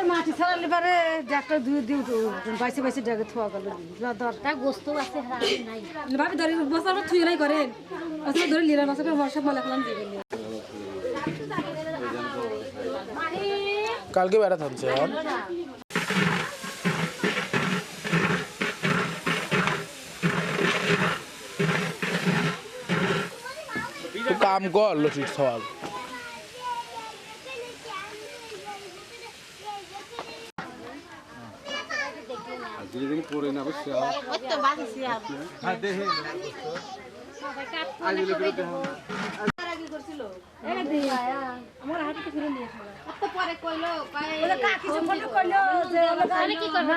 মাটি ছাড়ালে পারে একটা দুই দিন বাইসে বাইসে জায়গা থোয়া গেল দরটা গোস্ত আছে নাই ভাবি ধরে বছর থুই নাই করেন বছর ধরে লিরা বছর সব মলা খেলাম দিয়ে গেলে কালকে বেড়া থাকছে আর কাম কর লচির সওয়াল দিন পরে না বসে ওই তো বাজছি আর হ্যাঁ দেখে আজ লোকে দেখো কি করছিল এই দে আমার হাতে ফিরে নিয়ে আসলো কত পরে কইলো বলে কাকি যে ফটো কইলো যে আরে কি করব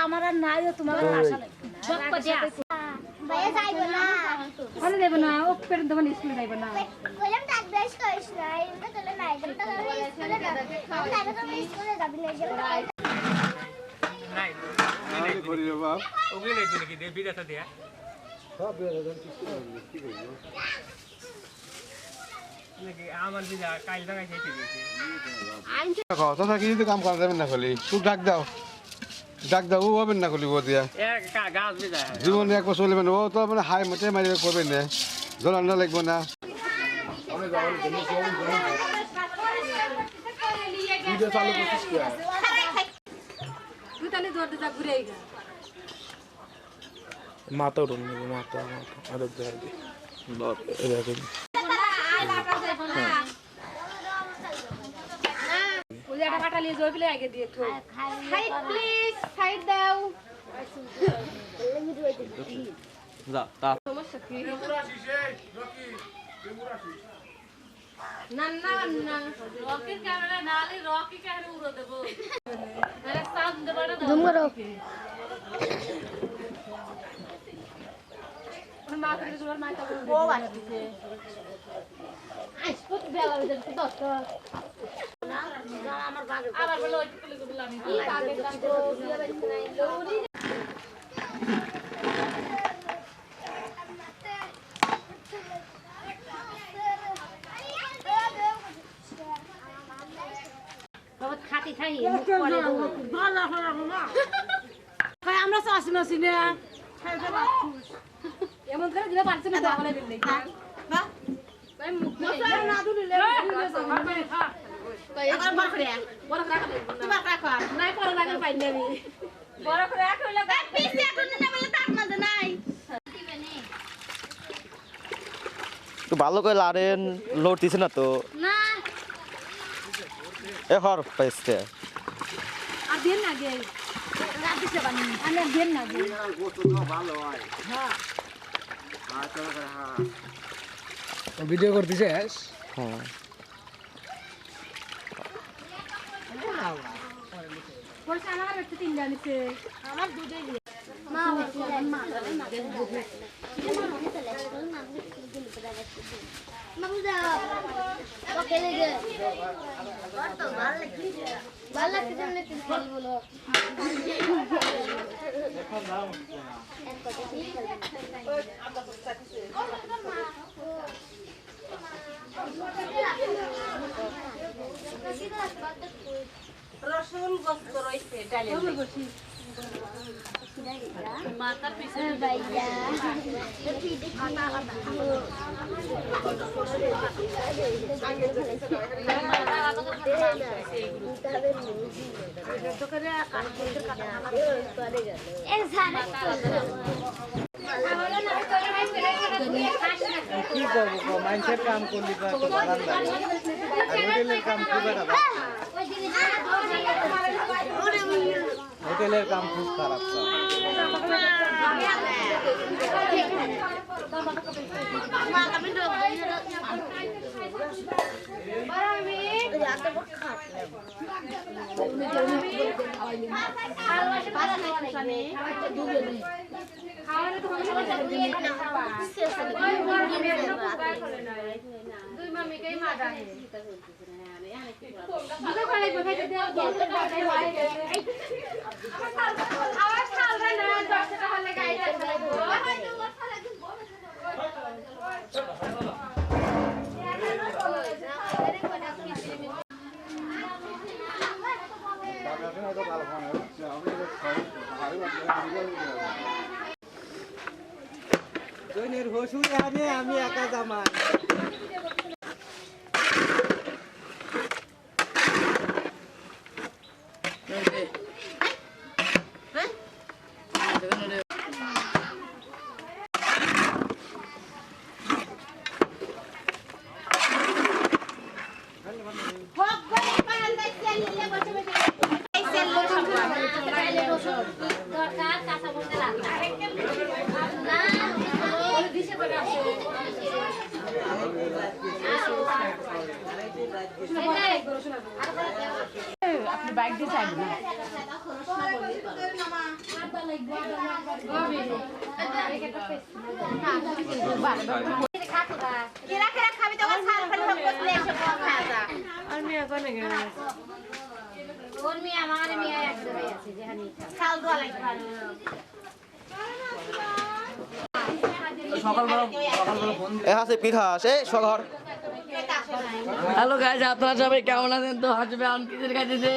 আমার আর নাইও তোমার আশা নাই বক্ক দিয়া ভাইয়া যাইব না বলে দেব না ও পেট দেব না স্কুলে যাইব না কইলাম দাঁত ব্রাশ করিস না এটা চলে না এটা স্কুলে যাবে তাহলে তুমি স্কুলে যাবি না নাই আরে করি রে বাপ ওগুলো নেই তো নাকি বিরাটা দেয়া সব বেরোজন কি করব নাকি আমার দিদা কাল লাগাই খেতে দিয়েছে দেখো তোমরা কি কাম করা যাবেন না খালি তুই ডাক দাও ও হবেন না খালি ও দিয়া এক গাছ বিদা জীবনে একবার চলবে না ও তো মানে হাই মতে মারি করবেন না জল না লাগবে না ভিডিও চালু করছিস কি তুই তাহলে দৌড়তে যা ঘুরে আইগা মাথা উঠুন মাথা আরো দেখি দেখুন ওই একটা কাটা নিয়ে যাই বলে আগে দিয়ে থই সাইড প্লিজ সাইড দাও যা তা সমস্যা কি না না না রকির ক্যামেরা নালে রকি ক্যামেরা উড়ো দেব আরে সাউন্ড দেব না জুম করো মা করে জোর মা তা ও আসছে আইসপত বেলা হয়ে যাচ্ছে দত্ত আমার বাগে আবার বলে ওই কলে কলে আমি কি বাগে কাটো বিয়া বাড়ি নাই লৌরি বাবা খাতি থাই পরে ভালো হলো না কই আমরা তো আসি না সিনে এমন করে দিলে পারছ না বলে দিলে না ভাই মুখ না দুলে কই এখন বড় করে বড় কাকা তোমার কাকা নাই পরে লাগা পাই না বড় করে এক হইলো পিছে এখন না বলে তার মধ্যে নাই একটু ভালো করে লাড়েন লোড দিছে না তো না এ হর পাইছে আর দেন না গে রাত দিছে বানি আমি দেন না গে ভালো হয় হ্যাঁ ভিডিও করতেছিস হুম বলছ আমার একটু তিন জানিছে আমার দুটোই মা মা মামুদা ওকে লেগে তো ভালো লাগছে তুমি খেলি বলো রসুন গোস্ত রইছে ডালে মাথার পিছে ভাইয়া কি করবো মাইন্ডসেট কাম করলি তো আরাম লাগে হোটেলের কাম খুব খারাপ হোটেলের কাম খুব খারাপ দুই মামিকেই মা জানে জৈনের হসুর আনে আমি একা জামাই দরকার কাঁচা বলতে লাগবে না দিশে করে আসো আপনি বাইক দিয়ে চাইবেন না কেরা কেরা খাবি তোমার ছাল খালি সব বসলে এসে খাওয়া যা আর মেয়ে কোনে গেছে ওর মেয়ে আমার মেয়ে এক জায়গায় আছে যেখানে ছাল দোয়া লাগবে এ হাসে পিঠা আসে সঘর হ্যালো গাইজ আপনারা সবাই কেমন আছেন তো হাসবে আম কিসের খাইতেছে